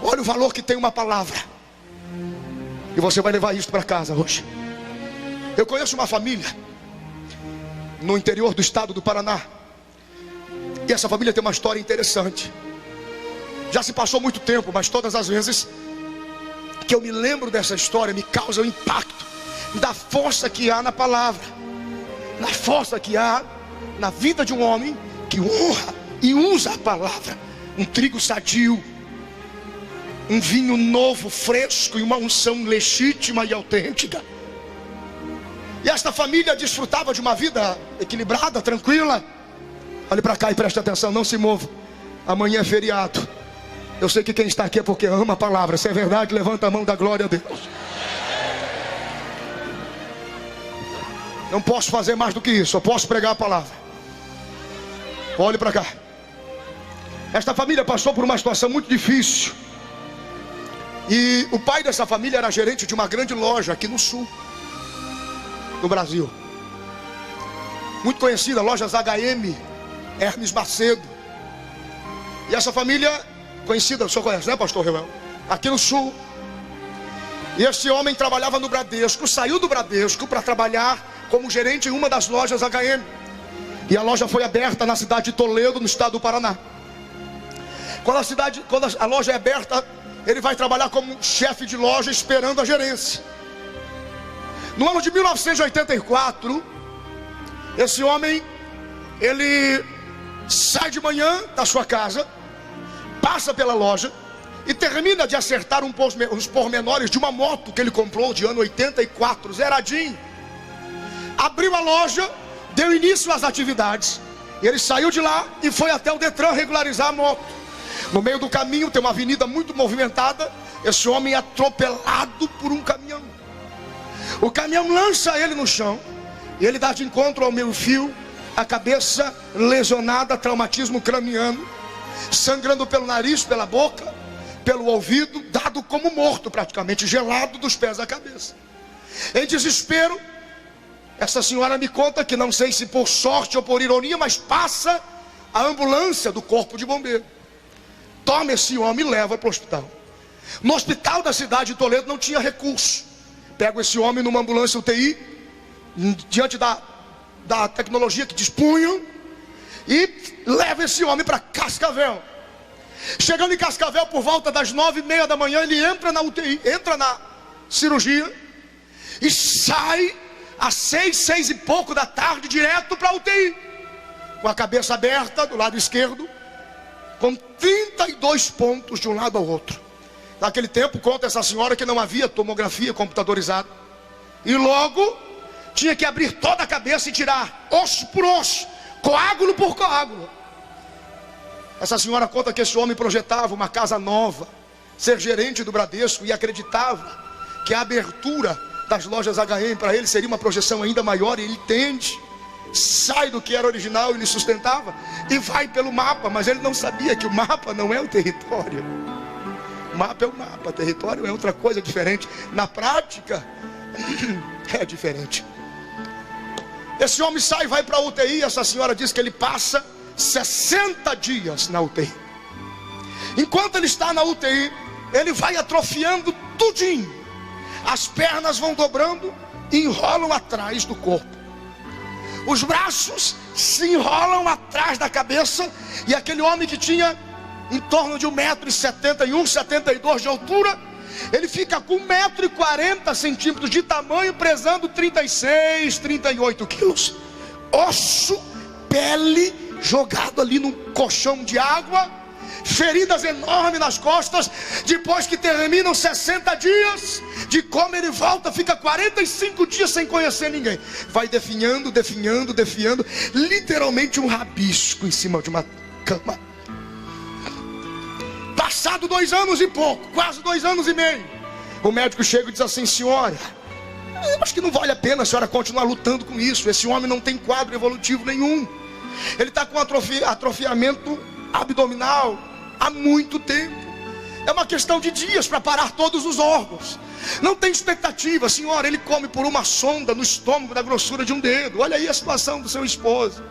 Olha o valor que tem uma palavra. E você vai levar isso para casa hoje. Eu conheço uma família no interior do estado do Paraná. E essa família tem uma história interessante. Já se passou muito tempo, mas todas as vezes que eu me lembro dessa história, me causa o impacto da força que há na palavra, na força que há na vida de um homem que honra e usa a palavra. Um trigo sadio, um vinho novo, fresco, e uma unção legítima e autêntica. E esta família desfrutava de uma vida equilibrada, tranquila. Olhe para cá e preste atenção, não se mova. Amanhã é feriado. Eu sei que quem está aqui é porque ama a palavra. Se é verdade, levanta a mão da glória a Deus. Não posso fazer mais do que isso, eu posso pregar a palavra. Olhe para cá. Esta família passou por uma situação muito difícil. E o pai dessa família era gerente de uma grande loja aqui no sul do Brasil. Muito conhecida, lojas HM, Hermes Macedo. E essa família, conhecida, o senhor conhece, né, pastor Reuel? Aqui no sul. E esse homem trabalhava no Bradesco, saiu do Bradesco para trabalhar como gerente em uma das lojas HM. E a loja foi aberta na cidade de Toledo, no estado do Paraná. Quando a loja é aberta, ele vai trabalhar como chefe de loja, esperando a gerência. No ano de 1984, esse homem, ele sai de manhã da sua casa, passa pela loja e termina de acertar uns pormenores de uma moto que ele comprou de ano 84, zeradinho. Abriu a loja, deu início às atividades. Ele saiu de lá e foi até o Detran regularizar a moto. No meio do caminho tem uma avenida muito movimentada. Esse homem é atropelado por um caminhão. O caminhão lança ele no chão e ele dá de encontro ao meio-fio, a cabeça lesionada, traumatismo craniano, sangrando pelo nariz, pela boca, pelo ouvido, dado como morto praticamente, gelado dos pés à cabeça. Em desespero, essa senhora me conta que, não sei se por sorte ou por ironia, mas passa a ambulância do corpo de bombeiro. Toma esse homem e leva para o hospital. No hospital da cidade de Toledo não tinha recurso. Pega esse homem numa ambulância UTI, diante da tecnologia que dispunham, e leva esse homem para Cascavel. Chegando em Cascavel por volta das 9h30 da manhã, ele entra na UTI, entra na cirurgia e sai às 6 e pouco da tarde direto para a UTI, com a cabeça aberta do lado esquerdo, com 32 pontos de um lado ao outro. Naquele tempo, conta essa senhora, que não havia tomografia computadorizada, e logo tinha que abrir toda a cabeça e tirar osso por osso, coágulo por coágulo. Essa senhora conta que esse homem projetava uma casa nova, ser gerente do Bradesco, e acreditava que a abertura das lojas HM para ele seria uma projeção ainda maior, e ele entende, sai do que era original e lhe sustentava e vai pelo mapa, mas ele não sabia que o mapa não é o território. O mapa é o mapa, território é outra coisa diferente. Na prática é diferente. Esse homem sai e vai para a UTI. Essa senhora diz que ele passa 60 dias na UTI. Enquanto ele está na UTI, ele vai atrofiando tudinho. As pernas vão dobrando e enrolam atrás do corpo. Os braços se enrolam atrás da cabeça. E aquele homem que tinha em torno de 1,71 m, 72 de altura, ele fica com 1,40 m de tamanho, pesando 36, 38 quilos. Osso, pele, jogado ali num colchão de água, feridas enormes nas costas. Depois que terminam 60 dias de coma, ele volta, fica 45 dias sem conhecer ninguém. Vai definhando, literalmente um rabisco em cima de uma cama. Passado 2 anos e pouco, quase 2 anos e meio, o médico chega e diz assim: senhora, eu acho que não vale a pena a senhora continuar lutando com isso. Esse homem não tem quadro evolutivo nenhum. Ele está com atrofiamento abdominal há muito tempo. É uma questão de dias para parar todos os órgãos. Não tem expectativa, senhora. Ele come por uma sonda no estômago da grossura de um dedo. Olha aí a situação do seu esposo.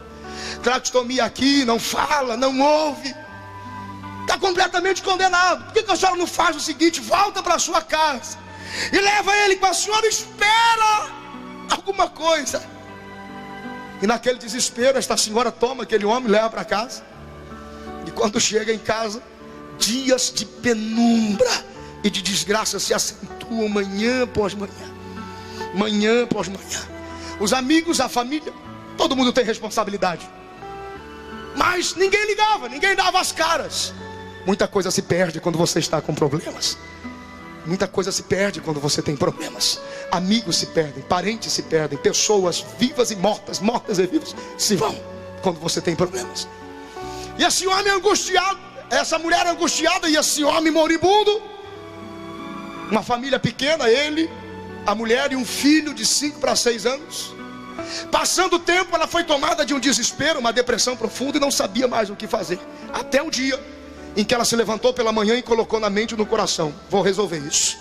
Traqueostomia aqui, não fala, não ouve. está completamente condenado. Por que a senhora não faz o seguinte? Volta para a sua casa e leva ele com a senhora, espera alguma coisa. E naquele desespero, esta senhora toma aquele homem, leva para casa. E quando chega em casa, dias de penumbra e de desgraça se acentuam manhã após manhã, manhã após manhã. Os amigos, a família, todo mundo tem responsabilidade, mas ninguém ligava, ninguém dava as caras. Muita coisa se perde quando você está com problemas. Muita coisa se perde quando você tem problemas. Amigos se perdem, parentes se perdem, pessoas vivas e mortas, mortas e vivas se vão quando você tem problemas. E esse homem angustiado, essa mulher angustiada e esse homem moribundo, uma família pequena, ele, a mulher e um filho de 5 para 6 anos. Passando o tempo, ela foi tomada de um desespero, uma depressão profunda e não sabia mais o que fazer. Até o dia em que ela se levantou pela manhã e colocou na mente e no coração: vou resolver isso.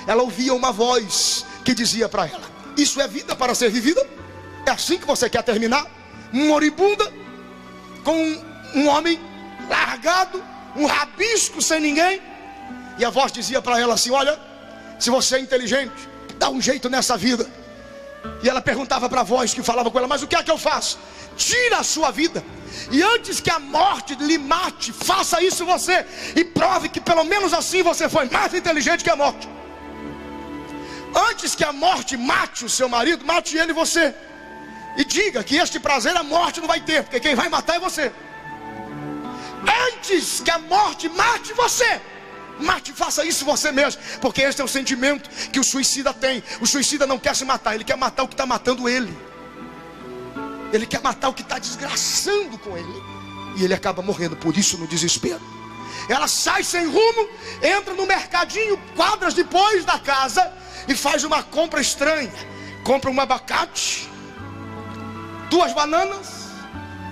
Ela ouvia uma voz que dizia para ela: isso é vida para ser vivida? É assim que você quer terminar? Moribunda, com um homem largado, um rabisco sem ninguém. E a voz dizia para ela assim: olha, se você é inteligente, dá um jeito nessa vida. E ela perguntava para a voz que falava com ela: mas o que é que eu faço? Tira a sua vida, e antes que a morte lhe mate, faça isso você, e prove que pelo menos assim você foi mais inteligente que a morte. Antes que a morte mate o seu marido, mate ele e você, e diga que este prazer a morte não vai ter, porque quem vai matar é você. Antes que a morte mate você, mate, faça isso você mesmo, porque este é o sentimento que o suicida tem. O suicida não quer se matar, ele quer matar o que está matando ele. Ele quer matar o que está desgraçando com ele, e ele acaba morrendo por isso no desespero. Ela sai sem rumo, entra no mercadinho, quadras depois da casa, e faz uma compra estranha. Compra um abacate, 2 bananas,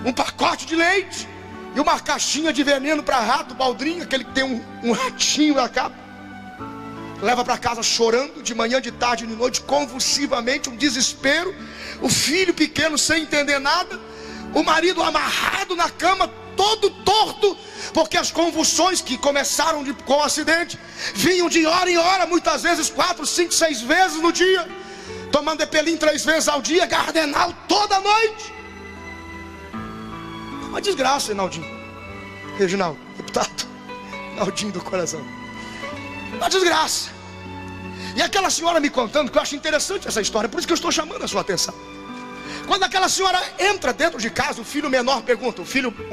um pacote de leite e uma caixinha de veneno para rato, baldrinho, aquele que tem um ratinho na capa. Leva para casa chorando, de manhã, de tarde, de noite, convulsivamente, um desespero. O filho pequeno sem entender nada, o marido amarrado na cama, todo torto, porque as convulsões que começaram com o acidente vinham de hora em hora, muitas vezes 4, 5, 6 vezes no dia, tomando Epelim 3 vezes ao dia, Gardenal toda noite. Uma desgraça, Reinaldinho, Reginaldo, deputado Reinaldinho do coração. Uma desgraça. E aquela senhora me contando, que eu acho interessante essa história, por isso que eu estou chamando a sua atenção. Quando aquela senhora entra dentro de casa, o filho menor pergunta, o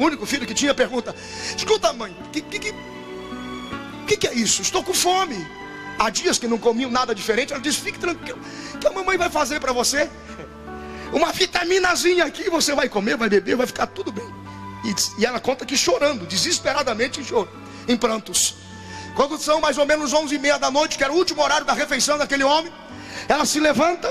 único filho que tinha pergunta: escuta, mãe, que é isso? Estou com fome. Há dias que não comiam nada diferente. Ela diz: fique tranquilo, que a mamãe vai fazer para você uma vitaminazinha aqui, você vai comer, vai beber, vai ficar tudo bem. E ela conta que chorando, desesperadamente em prantos. Quando são mais ou menos 11h30 da noite, que era o último horário da refeição daquele homem, ela se levanta,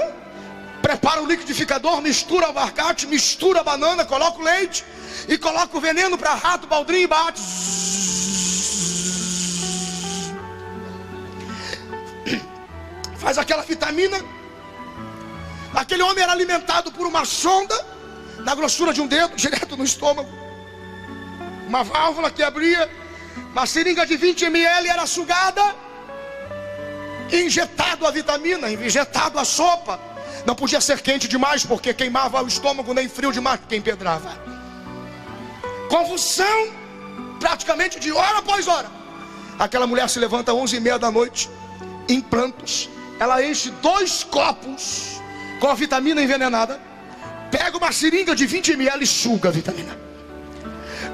prepara o liquidificador, mistura o abacate, mistura a banana, coloca o leite e coloca o veneno para rato, baldrinho e bate. Faz aquela vitamina. Aquele homem era alimentado por uma sonda na grossura de um dedo, direto no estômago. Uma válvula que abria, uma seringa de 20 ml era sugada, injetado a vitamina, injetado a sopa. Não podia ser quente demais, porque queimava o estômago, nem frio demais, porque empedrava. Convulsão, praticamente de hora após hora. Aquela mulher se levanta às 11h30 da noite, em prantos. Ela enche 2 copos com a vitamina envenenada, pega uma seringa de 20 ml e suga a vitamina.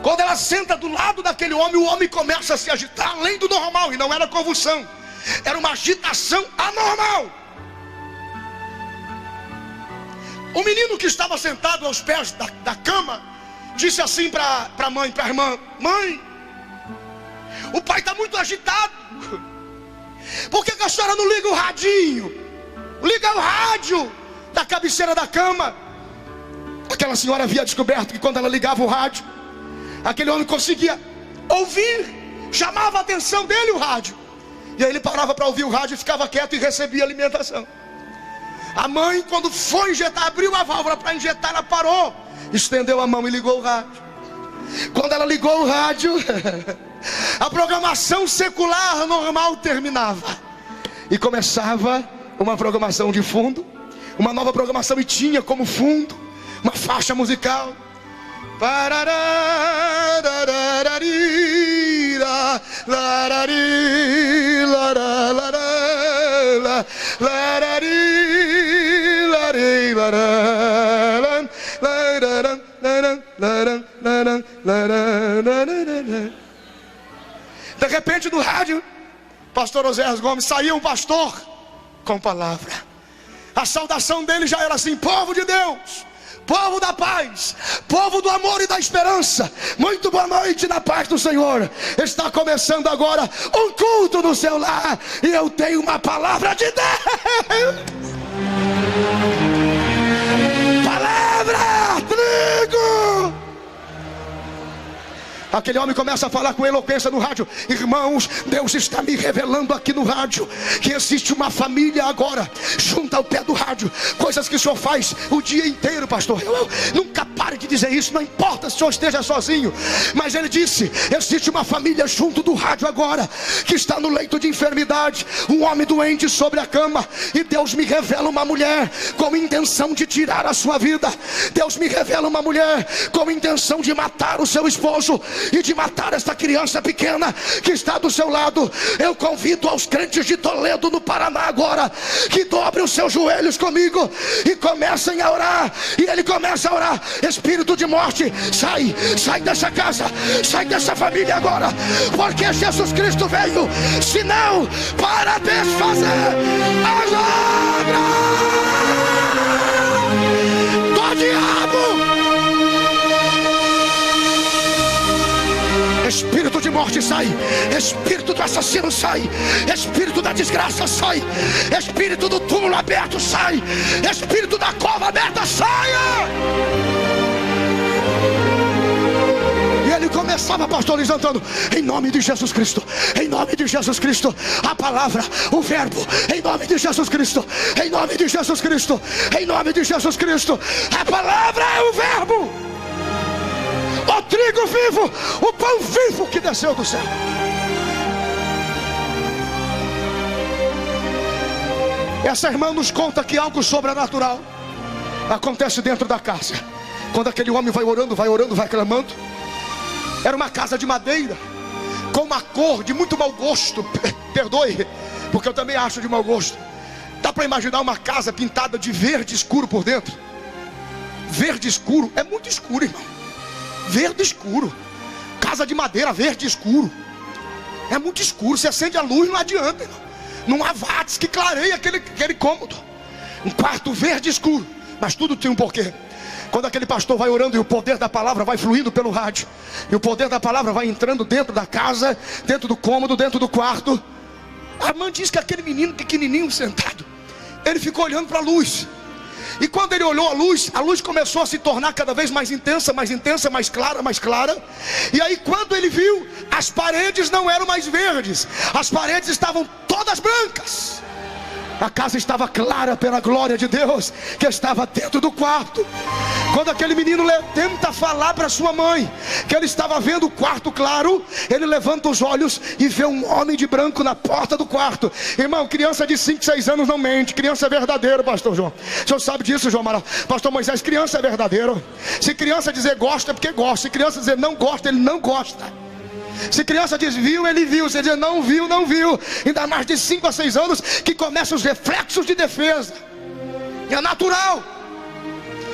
Quando ela senta do lado daquele homem, o homem começa a se agitar além do normal. E não era convulsão, era uma agitação anormal. O menino que estava sentado aos pés da cama disse assim para a mãe, para a irmã: mãe, o pai está muito agitado. Por que a senhora não liga o radinho? Liga o rádio da cabeceira da cama. Aquela senhora havia descoberto que quando ela ligava o rádio, aquele homem conseguia ouvir, chamava a atenção dele o rádio. E aí ele parava para ouvir o rádio e ficava quieto e recebia alimentação. A mãe, quando foi injetar, abriu a válvula para injetar, ela parou, estendeu a mão e ligou o rádio. Quando ela ligou o rádio, A programação secular normal terminava e começava uma programação de fundo, uma nova programação, e tinha como fundo uma faixa musical. De repente no rádio, pastor Oséias Gomes, saía um pastor com palavra. A saudação dele já era assim: povo de Deus, povo da paz, povo do amor e da esperança, muito boa noite na paz do Senhor. Está começando agora um culto no seu lar, e eu tenho uma palavra de Deus. Palavra, trigo. Aquele homem começa a falar com eloquência no rádio: irmãos, Deus está me revelando aqui no rádio que existe uma família agora junto ao pé do rádio. Coisas que o senhor faz o dia inteiro, pastor. Eu nunca pare de dizer isso, não importa se o senhor esteja sozinho. Mas ele disse: existe uma família junto do rádio agora, que está no leito de enfermidade, um homem doente sobre a cama. E Deus me revela uma mulher com intenção de tirar a sua vida. Deus me revela uma mulher com intenção de matar o seu esposo e de matar esta criança pequena que está do seu lado. Eu convido aos crentes de Toledo, no Paraná, agora, que dobrem os seus joelhos comigo e comecem a orar. E ele começa a orar: espírito de morte, sai dessa casa, sai dessa família agora, porque Jesus Cristo veio, senão para desfazer as obras do diabo. Espírito de morte, sai. Espírito do assassino, sai. Espírito da desgraça, sai. Espírito do túmulo aberto, sai. Espírito da cova aberta, saia. E ele começava, pastor Luiz Antônio: em nome de Jesus Cristo, em nome de Jesus Cristo, a palavra, o verbo, em nome de Jesus Cristo, em nome de Jesus Cristo, em nome de Jesus Cristo. A palavra é o verbo, o trigo vivo, o pão vivo que desceu do céu. Essa irmã nos conta que algo sobrenatural acontece dentro da casa. Quando aquele homem vai orando, vai clamando. Era uma casa de madeira, com uma cor de muito mau gosto. Perdoe, porque eu também acho de mau gosto. Dá para imaginar uma casa pintada de verde escuro por dentro? Verde escuro, é muito escuro, irmão. Verde escuro, casa de madeira, verde escuro, é muito escuro. Se acende a luz, não adianta, irmão. Não há watts que clareie aquele cômodo. Um quarto verde escuro, mas tudo tem um porquê. Quando aquele pastor vai orando e o poder da palavra vai fluindo pelo rádio, e o poder da palavra vai entrando dentro da casa, dentro do cômodo, dentro do quarto, a irmã diz que aquele menino pequenininho sentado, ele ficou olhando para a luz. E quando ele olhou a luz começou a se tornar cada vez mais intensa, mais clara. E aí quando ele viu, as paredes não eram mais verdes, as paredes estavam todas brancas. A casa estava clara pela glória de Deus que estava dentro do quarto. Quando aquele menino tenta falar para sua mãe que ele estava vendo o quarto claro, ele levanta os olhos e vê um homem de branco na porta do quarto. Irmão, criança de 5, 6 anos não mente. Criança é verdadeiro, pastor João. O senhor sabe disso, João Amaral. Pastor Moisés, criança é verdadeiro. Se criança dizer gosta, é porque gosta. Se criança dizer não gosta, ele não gosta. Se criança diz viu, ele viu. Se diz não viu, não viu. Ainda mais de 5 a 6 anos que começam os reflexos de defesa. É natural.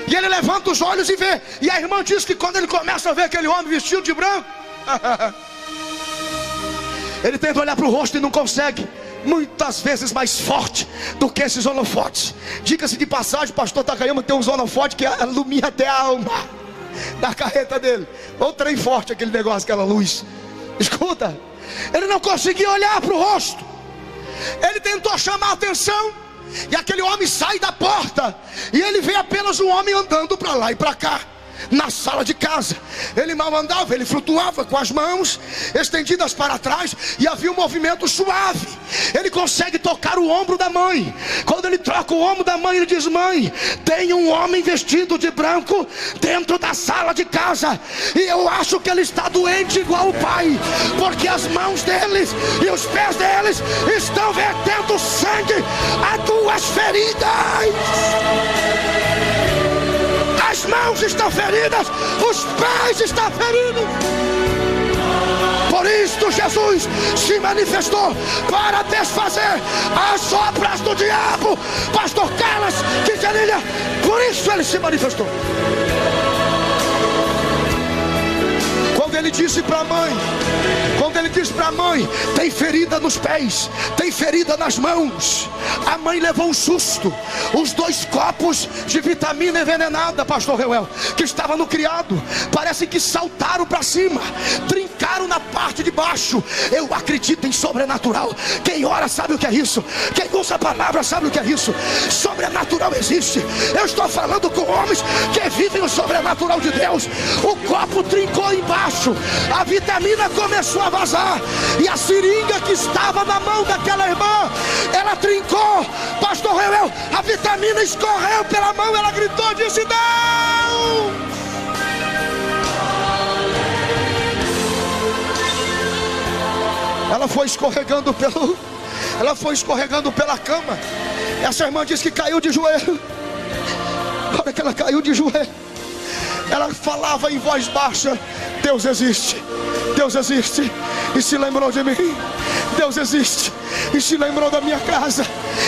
E ele levanta os olhos e vê. E a irmã diz que quando ele começa a ver aquele homem vestido de branco, ele tenta olhar para o rosto e não consegue. Muitas vezes mais forte do que esses holofotes. Diga-se de passagem, pastor Takayama tem uns holofotes que ilumina até a alma da carreta dele. Ou trem forte aquele negócio, aquela luz. Escuta, ele não conseguia olhar para o rosto. Ele tentou chamar a atenção, e aquele homem sai da porta, e ele vê apenas um homem andando para lá e para cá na sala de casa. Ele mal andava, ele flutuava com as mãos estendidas para trás, e havia um movimento suave Ele consegue tocar o ombro da mãe. Quando ele troca o ombro da mãe, ele diz: mãe, tem um homem vestido de branco dentro da sala de casa, e eu acho que ele está doente igual o pai, porque as mãos deles e os pés deles estão vertendo sangue a duas feridas. As mãos estão feridas, os pés estão feridos. Por isso Jesus se manifestou para desfazer as obras do diabo. Pastor Carlos Quintanilha, por isso ele se manifestou. Quando ele disse para a mãe, tem ferida nos pés, tem ferida nas mãos, a mãe levou um susto. Os 2 copos de vitamina envenenada, pastor Reuel, que estava no criado, parece que saltaram para cima, trincaram na parte de baixo. Eu acredito em sobrenatural. Quem ora sabe o que é isso. Quem usa a palavra sabe o que é isso. Sobrenatural existe. Eu estou falando com homens que vivem o sobrenatural de Deus. O copo trincou embaixo, a vitamina começou a vazar, e a seringa que estava na mão daquela irmã, ela trincou. Pastor Reuel, a vitamina escorreu pela mão, ela gritou, disse: não! Ela foi escorregando pela cama. Essa irmã disse que caiu de joelho. Na hora que ela caiu de joelho, ela falava em voz baixa: Deus existe, Deus existe, e se lembrou de mim. Deus existe e se lembrou da minha casa.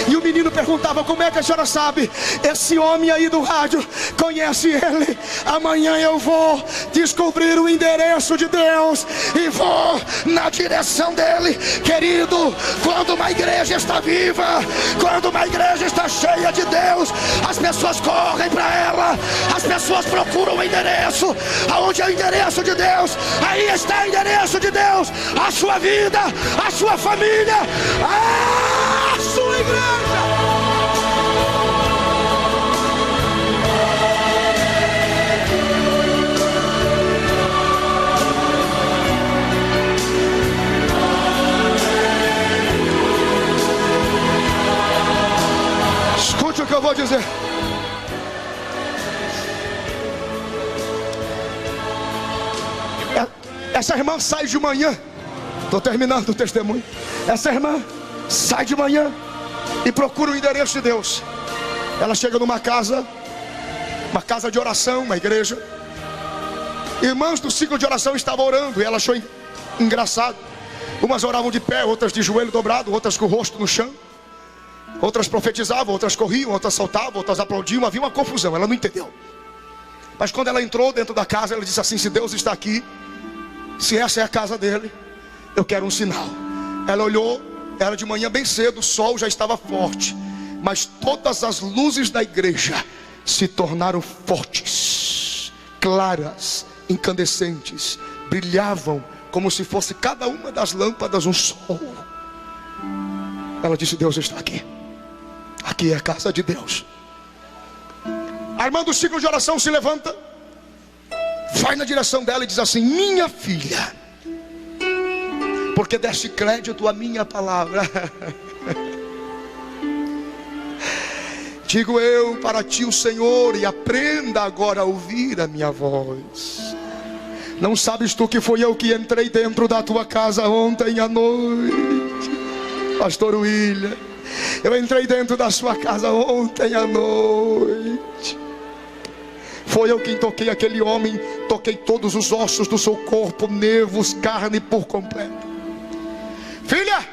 E o menino perguntava: como é que a senhora sabe? Esse homem aí do rádio, conhece ele? Amanhã eu vou descobrir o endereço de Deus e vou na direção dele. Querido, quando uma igreja está viva, quando uma igreja está cheia de Deus, as pessoas correm para ela, as pessoas procuram o endereço. Aonde é o endereço de Deus? Aí está o endereço de Deus. A sua vida, a sua família, a sua igreja. Escute o que eu vou dizer. Essa irmã sai de manhã. Estou terminando o testemunho. Essa irmã sai de manhã e procura o endereço de Deus. Ela chega numa casa, uma casa de oração, uma igreja. Irmãs do ciclo de oração estavam orando, e ela achou engraçado. Umas oravam de pé, outras de joelho dobrado, outras com o rosto no chão. Outras profetizavam, outras corriam, outras saltavam, outras aplaudiam. Havia uma confusão, ela não entendeu. Mas quando ela entrou dentro da casa, ela disse assim: se Deus está aqui, se essa é a casa dele, eu quero um sinal. Ela olhou, era de manhã bem cedo, o sol já estava forte, mas todas as luzes da igreja se tornaram fortes, claras, incandescentes, brilhavam como se fosse cada uma das lâmpadas um sol. Ela disse: Deus está aqui, aqui é a casa de Deus. A irmã do ciclo de oração se levanta, vai na direção dela e diz assim: minha filha, porque deste crédito à minha palavra, digo eu para ti o Senhor, e aprenda agora a ouvir a minha voz. Não sabes tu que foi eu que entrei dentro da tua casa ontem à noite, pastor William? Eu entrei dentro da sua casa ontem à noite. Foi eu quem toquei aquele homem, toquei todos os ossos do seu corpo, nervos, carne por completo. Filha,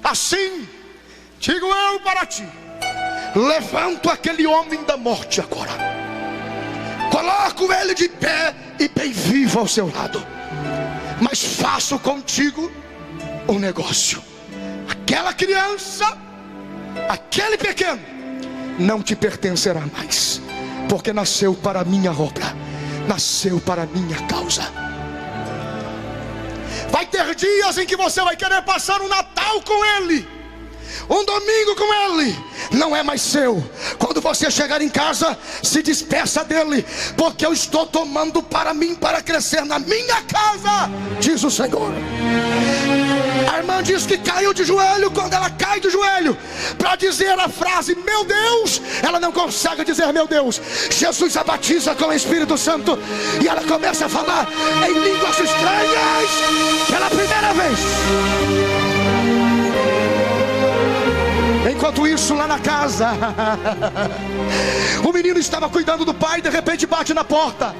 assim digo eu para ti: levanto aquele homem da morte agora, coloco ele de pé e bem vivo ao seu lado, mas faço contigo um negócio. Aquela criança, aquele pequeno, não te pertencerá mais, porque nasceu para a minha obra, nasceu para a minha causa. Vai ter dias em que você vai querer passar um Natal com ele, um domingo com ele, não é mais seu. Quando você chegar em casa, se despeça dele, porque eu estou tomando para mim, para crescer na minha casa, diz o Senhor. A irmã diz que caiu de joelho. Quando ela cai de joelho para dizer a frase meu Deus, ela não consegue dizer meu Deus. Jesus a batiza com o Espírito Santo e ela começa a falar em línguas estranhas pela primeira vez. Enquanto isso, lá na casa, o menino estava cuidando do pai e de repente bate na porta.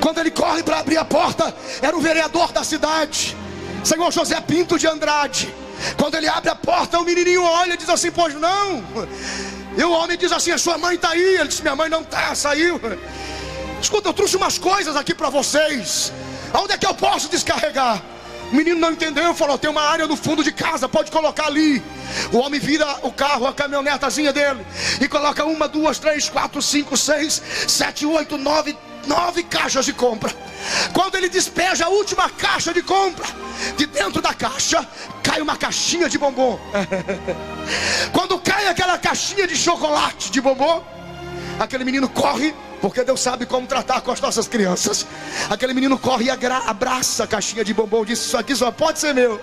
Quando ele corre para abrir a porta, era o vereador da cidade, senhor José Pinto de Andrade. Quando ele abre a porta, o menininho olha e diz assim: pois não. E o homem diz assim: a sua mãe está aí. Ele diz: minha mãe não está, saiu. Escuta, eu trouxe umas coisas aqui para vocês. Aonde é que eu posso descarregar? O menino não entendeu, falou: tem uma área no fundo de casa, pode colocar ali. O homem vira o carro, a caminhonetazinha dele, e coloca 1, 2, 3, 4, 5, 6, 7, 8, 9 caixas de compra. Quando ele despeja a última caixa de compra, de dentro da caixa cai uma caixinha de bombom. Quando cai aquela caixinha de chocolate de bombom, aquele menino corre, porque Deus sabe como tratar com as nossas crianças. Aquele menino corre e abraça a caixinha de bombom e diz: isso aqui só pode ser meu.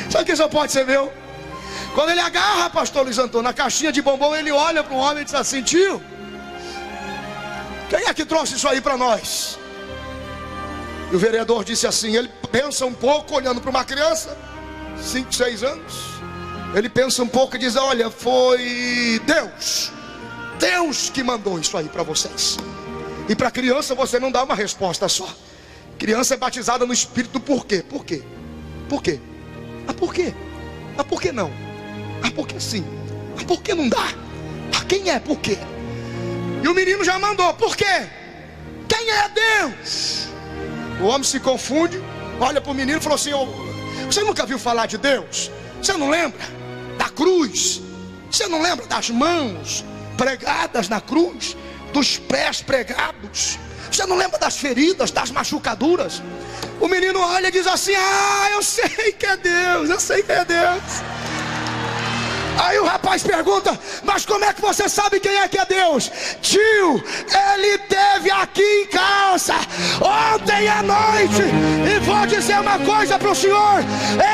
Isso aqui só pode ser meu. Quando ele agarra, pastor Luiz Antônio, a caixinha de bombom, ele olha para o homem e diz assim: tio, quem é que trouxe isso aí para nós? E o vereador disse assim, ele pensa um pouco, olhando para uma criança, 5, 6 anos. Ele pensa um pouco e diz: olha, foi Deus. Deus que mandou isso aí para vocês. E para criança você não dá uma resposta só. Criança é batizada no Espírito do porquê. Por quê? Por quê? Ah, por quê? Ah, por que não? Ah, por que sim? Ah, por que não dá? Ah, quem é? Por quê? E o menino já mandou: por quê? Quem é Deus? O homem se confunde, olha para o menino e falou assim: você nunca viu falar de Deus? Você não lembra da cruz? Você não lembra das mãos pregadas na cruz? Dos pés pregados? Você não lembra das feridas, das machucaduras? O menino olha e diz assim: ah, eu sei que é Deus, eu sei que é Deus. Aí o rapaz pergunta: mas como é que você sabe quem é que é Deus? Tio, ele esteve aqui em casa ontem à noite. E vou dizer uma coisa para o senhor: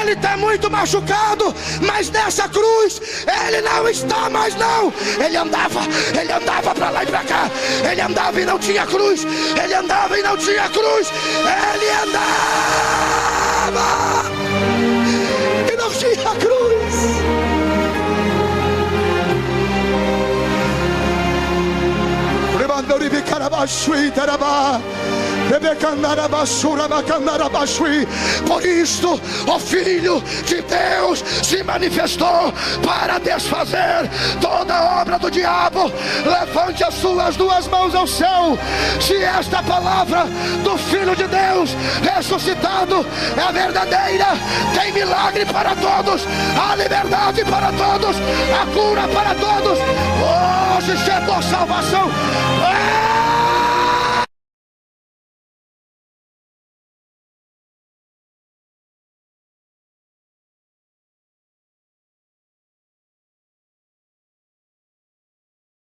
ele está muito machucado, mas nessa cruz ele não está mais não. Ele andava para lá e para cá. Ele andava e não tinha cruz. Ele andava e não tinha cruz. Ele andava e não tinha cruz. Por isto o Filho de Deus se manifestou para desfazer toda a obra do diabo. Levante as suas 2 mãos ao céu, se esta palavra do Filho de Deus ressuscitado é verdadeira. Tem milagre para todos, a liberdade para todos, a cura para todos. Hoje chegou salvação.